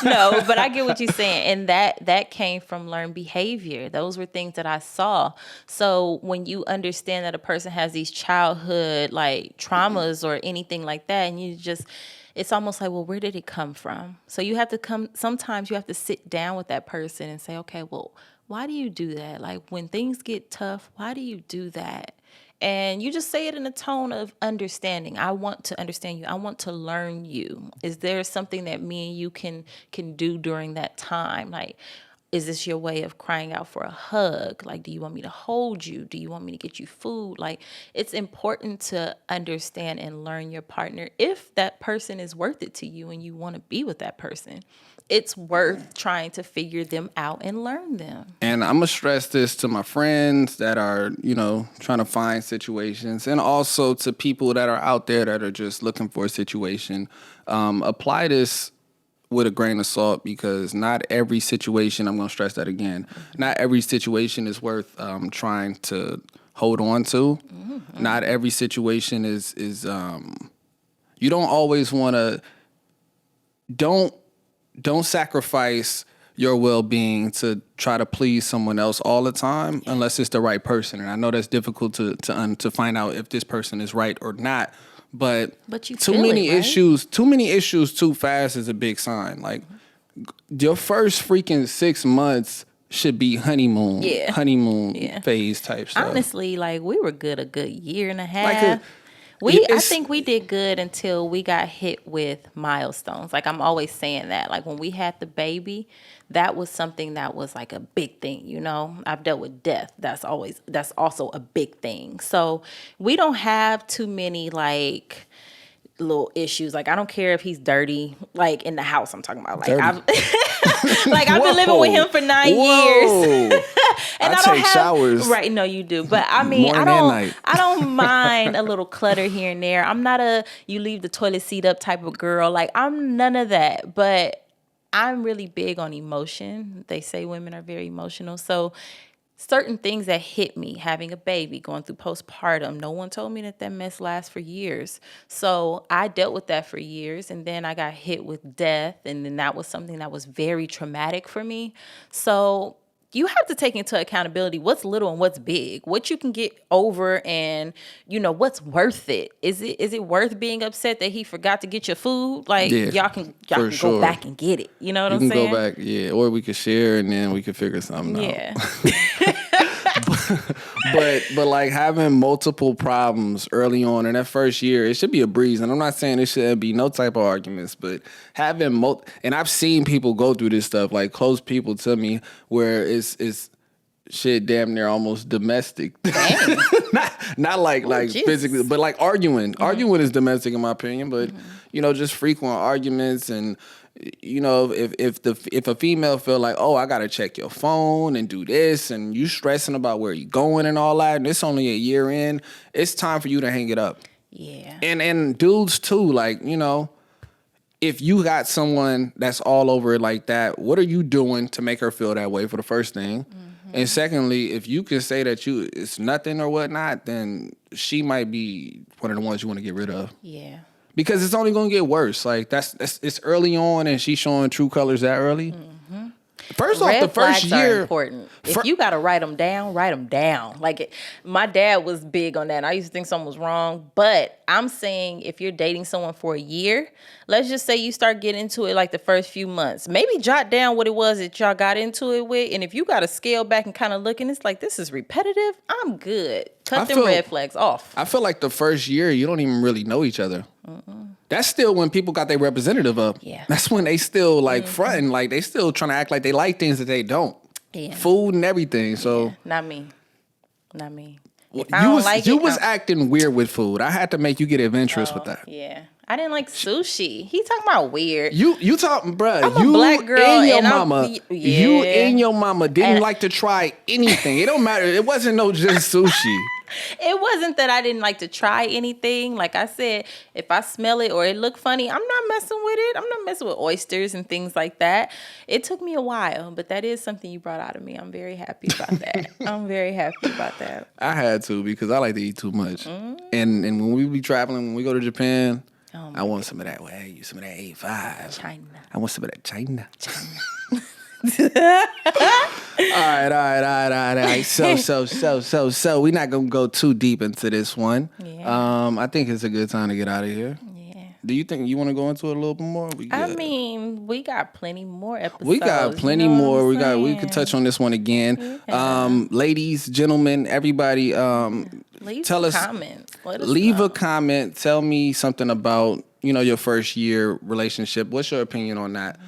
No, but I get what you're saying. And that came from learned behavior. Those were things that I saw. So when you understand that a person has these childhood like traumas or anything like that, and you just it's almost like, well, where did it come from? So you have to sometimes you have to sit down with that person and say, okay, well, why do you do that? Like when things get tough, why do you do that? And you just say it in a tone of understanding. I want to understand you. I want to learn you. Is there something that me and you can do during that time? Like, is this your way of crying out for a hug? Like, do you want me to hold you? Do you want me to get you food? Like, it's important to understand and learn your partner if that person is worth it to you and you want to be with that person. It's worth trying to figure them out and learn them. And I'm gonna stress this to my friends that are, trying to find situations, and also to people that are out there that are just looking for a situation. Apply this with a grain of salt, because not every situation, I'm gonna stress that again, not every situation is worth trying to hold on to. Mm-hmm. Not every situation is you don't always want to, don't sacrifice your well-being to try to please someone else all the time, unless it's the right person. And I know that's difficult to find out if this person is right or not. But you too feel many it, right? issues too fast is a big sign. Like your first freaking 6 months should be honeymoon phase type stuff. Honestly, like we were good a good year and a half. Like I think we did good until we got hit with milestones. Like I'm always saying that. Like when we had the baby, that was something that was like a big thing, you know? I've dealt with death. That's also a big thing. So we don't have too many like little issues. Like I don't care if he's dirty, like in the house I'm talking about. Like I've I've been living with him for 9 years. And I take showers. Right, no, you do. But I mean, I don't mind a little clutter here and there. I'm not a you leave the toilet seat up type of girl. Like I'm none of that. But I'm really big on emotion. They say women are very emotional. So certain things that hit me, having a baby, going through postpartum, no one told me that mess lasts for years. So I dealt with that for years, and then I got hit with death, and then that was something that was very traumatic for me. So you have to take into accountability what's little and what's big, what you can get over, and what's worth it. Is it worth being upset that he forgot to get your food? Like y'all can go back and get it. You know what I'm saying? You can go back, yeah, or we could share and then we could figure something out. But like having multiple problems early on in that first year, it should be a breeze. And I'm not saying there should be no type of arguments, but having and I've seen people go through this stuff, like close people to me, where it's shit damn near almost domestic. not like physically, but like arguing. Mm-hmm. Arguing is domestic in my opinion, but just frequent arguments. And if a female feel like, oh, I gotta check your phone and do this, and you stressing about where you going and all that, and it's only a year in, it's time for you to hang it up. Yeah. And dudes too, like, if you got someone that's all over it like that, what are you doing to make her feel that way, for the first thing? Mm-hmm. And secondly, if you can say that it's nothing or whatnot, then she might be one of the ones you want to get rid of. Yeah. Because it's only going to get worse. Like it's early on, and she's showing true colors that early. Mm-hmm. First off, the first year are important. If you got to write them down, write them down. Like my dad was big on that. I used to think something was wrong, but I'm saying if you're dating someone for a year, let's just say you start getting into it like the first few months. Maybe jot down what it was that y'all got into it with, and if you got to scale back and kind of look, and it's like this is repetitive, I'm good. Cut them red flags off. I feel like the first year you don't even really know each other. Mm-mm. That's still when people got their representative up. Yeah. That's when they still like fronting, like they still trying to act like they like things that they don't. Yeah. Food and everything. So yeah. Not me. You was acting weird with food. I had to make you get adventurous with that. Yeah. I didn't like sushi. He talking about weird. You talking, bruh. I'm a black girl and your and mama. You and your mama didn't like to try anything. It don't matter. It wasn't no just sushi. It wasn't that I didn't like to try anything. Like I said, if I smell it or it look funny, I'm not messing with it. I'm not messing with oysters and things like that. It took me a while, but that is something you brought out of me. I'm very happy about that. I'm very happy about that. I had to, because I like to eat too much. Mm. And when we be traveling, when we go to Japan, I want some of that. Well, hey, some of that 8.5. China. I want some of that China. All right. So we're not gonna go too deep into this one. Yeah. I think it's a good time to get out of here. Yeah. Do you think you want to go into it a little bit more? I mean, we got plenty more episodes. We got plenty more. We could touch on this one again. Yeah. Ladies, gentlemen, everybody, tell us. Comments. Leave a comment. Tell me something about your first year relationship. What's your opinion on that?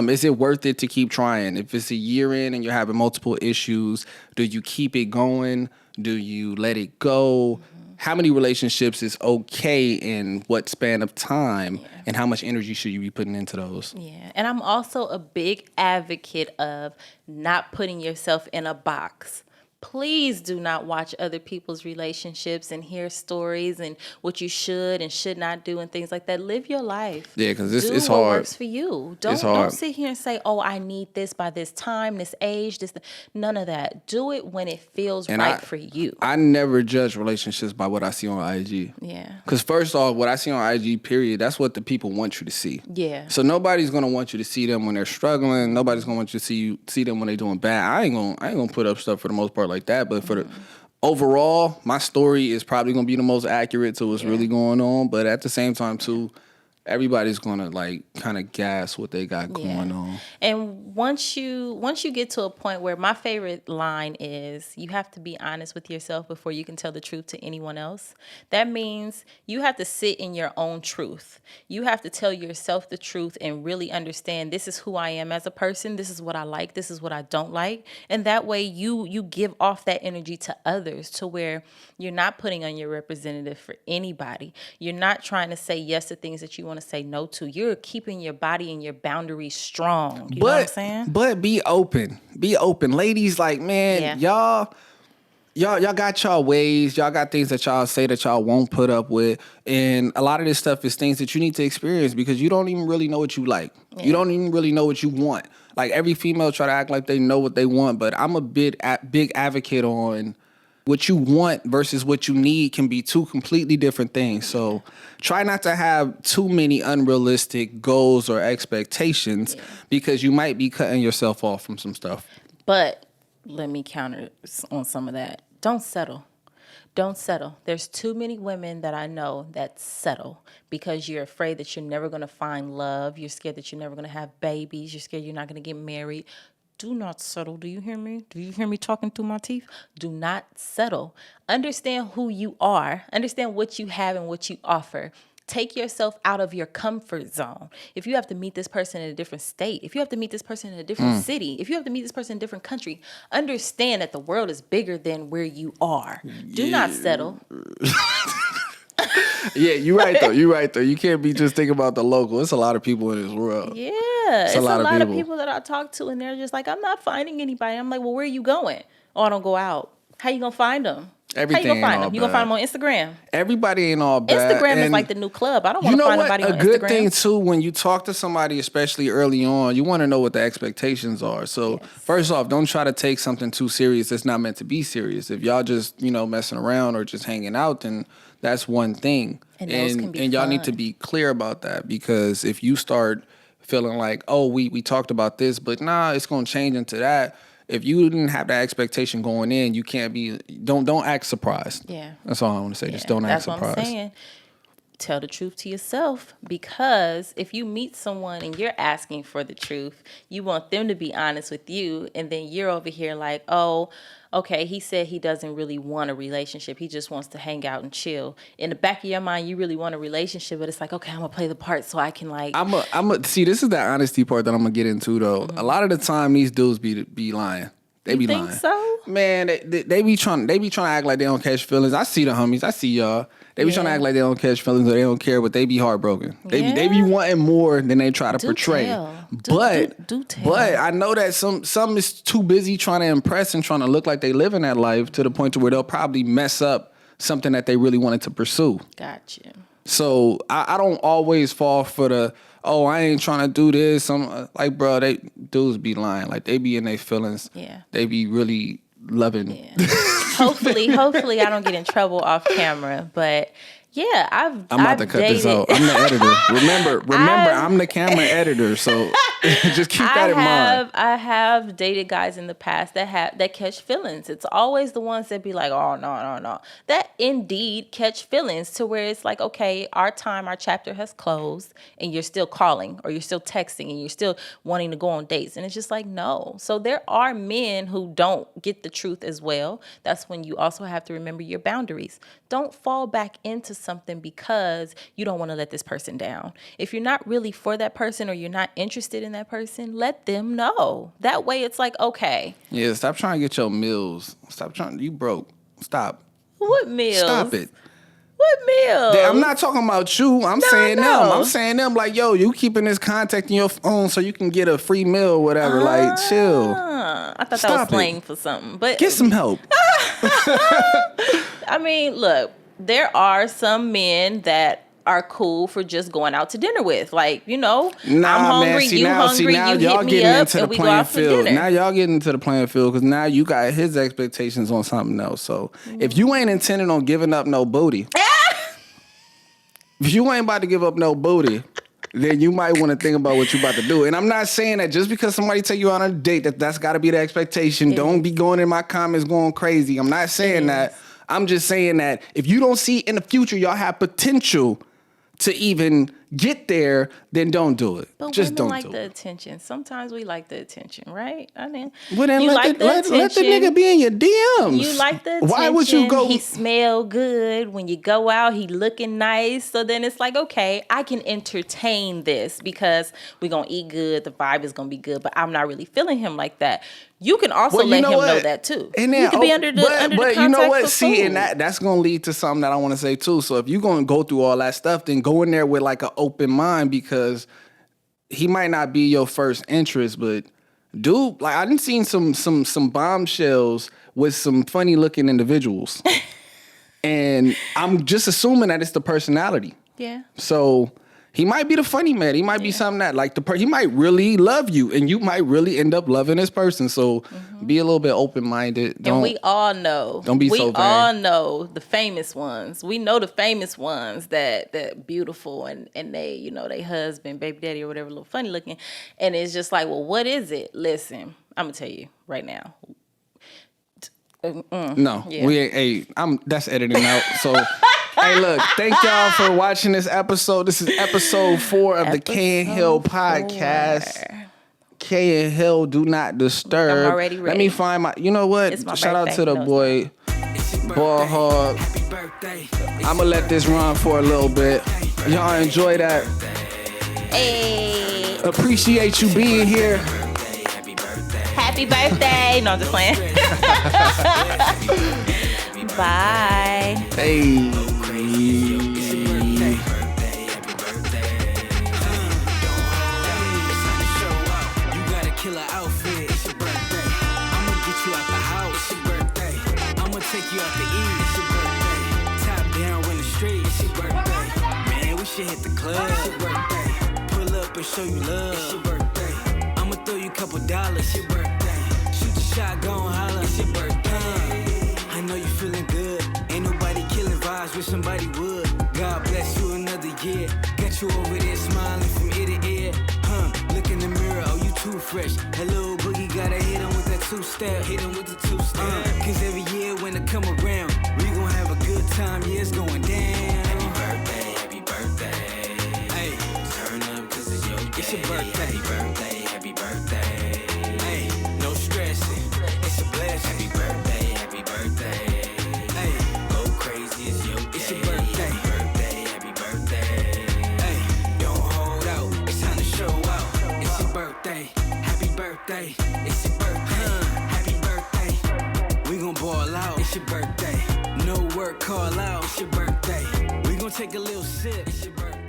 Is it worth it to keep trying? If it's a year in and you're having multiple issues, do you keep it going? Do you let it go? How many relationships is okay in what span of time? Yeah. And how much energy should you be putting into those? Yeah. And I'm also a big advocate of not putting yourself in a box. Please do not watch other people's relationships and hear stories and what you should and should not do and things like that. Live your life. Yeah, because it's what hard. Works for you. Don't sit here and say, "Oh, I need this by this time, this age, this." None of that. Do it when it feels right for you. I never judge relationships by what I see on IG. Yeah. Because first off, what I see on IG, period, that's what the people want you to see. Yeah. So nobody's gonna want you to see them when they're struggling. Nobody's gonna want you to see them when they're doing bad. I ain't gonna put up stuff for the most part like that. But for the overall, my story is probably gonna be the most accurate to what's really going on. But at the same time, too, everybody's gonna kind of gas what they got going on. And once you get to a point where my favorite line is, you have to be honest with yourself before you can tell the truth to anyone else. That means you have to sit in your own truth. You have to tell yourself the truth and really understand, this is who I am as a person. This is what I like. This is what I don't like. And that way you give off that energy to others, to where you're not putting on your representative for anybody. You're not trying to say yes to things that you want to say no to. You're keeping your body and your boundaries strong. You know what I'm saying? But be open. Be open. Ladies, man, y'all got y'all ways. Y'all got things that y'all say that y'all won't put up with. And a lot of this stuff is things that you need to experience because you don't even really know what you like. Yeah. You don't even really know what you want. Like, every female try to act like they know what they want, but I'm a big advocate on what you want versus what you need can be two completely different things. So try not to have too many unrealistic goals or expectations because you might be cutting yourself off from some stuff. But let me counter on some of that. Don't settle. Don't settle. There's too many women that I know that settle because you're afraid that you're never going to find love. You're scared that you're never going to have babies. You're scared you're not going to get married. Do not settle. Do you hear me? Do you hear me talking through my teeth? Do not settle. Understand who you are. Understand what you have and what you offer. Take yourself out of your comfort zone. If you have to meet this person in a different state, if you have to meet this person in a different city, if you have to meet this person in a different country, understand that the world is bigger than where you are. Do not settle. Yeah, you're right though. You can't be just thinking about the local. It's a lot of people in this world. Yeah, it's a lot of people that I talk to, and they're just like, I'm not finding anybody. I'm like, well, where are you going? Oh, I don't go out. How you gonna find them? Everything. How you gonna find them? You gonna find them on Instagram? Everybody ain't all bad. Instagram is like the new club. I don't want to find nobody on Instagram. A good thing too, when you talk to somebody, especially early on, you want to know what the expectations are. So first off, don't try to take something too serious that's not meant to be serious. If y'all just messing around or just hanging out, then that's one thing. And y'all need to be clear about that, because if you start feeling like, oh, we talked about this, but it's gonna change into that. If you didn't have that expectation going in, you can't be. Don't act surprised. Yeah, that's all I want to say. Just don't act surprised. That's what I'm saying. Tell the truth to yourself, because if you meet someone and you're asking for the truth, you want them to be honest with you, and then you're over here like, oh, okay, he said he doesn't really want a relationship. He just wants to hang out and chill. In the back of your mind, you really want a relationship, but it's like, okay, I'm gonna play the part so I can see, this is that honesty part that I'm gonna get into though. Mm-hmm. A lot of the time, these dudes be lying. They be lying. Think so? Man, they be trying to act like they don't catch feelings. I see the homies. I see y'all. They be trying to act like they don't catch feelings or they don't care, but they be heartbroken. They be wanting more than they try to portray. Do tell. But I know that some is too busy trying to impress and trying to look like they living that life to the point to where they'll probably mess up something that they really wanted to pursue. Gotcha. So I don't always fall for the, oh, I ain't trying to do this. I'm like, bro, they dudes be lying. Like, they be in their feelings. Yeah. They be really loving. Yeah. Hopefully I don't get in trouble off camera, but Yeah, I'm about to cut this dated. out. I'm the editor. Remember, I'm the camera editor. So just keep that in mind. I have dated guys in the past that catch feelings. It's always the ones that be like, oh no. That indeed catch feelings to where it's like, okay, our chapter has closed, and you're still calling or you're still texting and you're still wanting to go on dates. And it's just like, no. So there are men who don't get the truth as well. That's when you also have to remember your boundaries. Don't fall back into something because you don't want to let this person down. If you're not really for that person or you're not interested in that person, let them know. That way it's like, okay. Yeah, stop trying to get your meals. You broke. Stop. What meals? Stop it. What meals? I'm not talking about you. I'm saying them. I'm saying them like, yo, you keeping this contact in your phone so you can get a free meal or whatever. Like, chill. I thought that was slang for something. But get some help. I mean, look, there are some men that are cool for just going out to dinner with. Like, I'm hungry, you hungry, you hit me up, and we go out for dinner. Now y'all getting into the playing field because now you got his expectations on something else. So if you ain't intending on giving up no booty, if you ain't about to give up no booty, then you might want to think about what you about to do. And I'm not saying that just because somebody take you on a date that's got to be the expectation. Don't be going in my comments going crazy. I'm not saying that. I'm just saying that if you don't see in the future y'all have potential to even get there, then don't do it. But just women don't like do the it. attention. Sometimes we like the attention, right? I mean, well, then let the nigga be in your DMs. You like the attention. Why would you go? He smell good. When you go out, he looking nice. So then it's like, okay, I can entertain this because we're going to eat good. The vibe is going to be good. But I'm not really feeling him like that. You can also let him know that too. And then, you can be under the but you know what? See, food. and that's gonna lead to something that I want to say too. So if you're gonna go through all that stuff, then go in there with like an open mind because he might not be your first interest, but dude, like I done seen some bombshells with some funny looking individuals, and I'm just assuming that it's the personality. Yeah. So. He might be the funny man. He might be something that like he might really love you, and you might really end up loving this person. So be a little bit open minded. And we all know. Don't be so vain. We all know the famous ones. We know the famous ones that beautiful and they they husband, baby daddy or whatever, a little funny looking, and it's just like, well, what is it? Listen, I'm gonna tell you right now. No, we ain't. Hey, that's editing out. So. Hey, look, thank y'all for watching this episode. This is episode 4 of the Kae&Hill podcast. Kae&Hill, do not disturb. I'm already ready. Let me find my, you know what? Shout out to the boy, Ball Hog. I'm going to let this run for a little bit. Y'all enjoy that. Hey. Appreciate you being here. Happy birthday. No, I'm just playing. Bye. Hey. Killer outfit. It's your birthday. I'ma get you out the house. It's your birthday. I'ma take you out to eat. It's your birthday. Top down in the street. It's your birthday. Man, we should hit the club. It's your birthday. Pull up and show you love. It's your birthday. I'ma throw you a couple dollars. It's your birthday. Shoot your shot, go and holler. It's your birthday. I know you feeling good. Ain't nobody killing vibes, wish somebody would. God bless you another year. Got you over there smiling from ear to ear. Look in the mirror, oh, you too fresh. That little boogie gotta hit him with that two-step. Hit him with the two-step. Cause every year when it come around, we gon' have a good time, yeah, it's going down. Happy birthday. Hey, turn up cause it's your day. It's your birthday. Happy birthday. Hey, no stressing. It's a blessing. Happy birthday. Hey, go crazy, it's your day. It's your birthday. Happy birthday. Hey, don't hold out. It's time to show out. It's your birthday. Happy birthday. It's your birthday. Happy birthday. We gon' ball out. It's your birthday. No work, call out. It's your birthday. We gon' take a little sip. It's your birthday.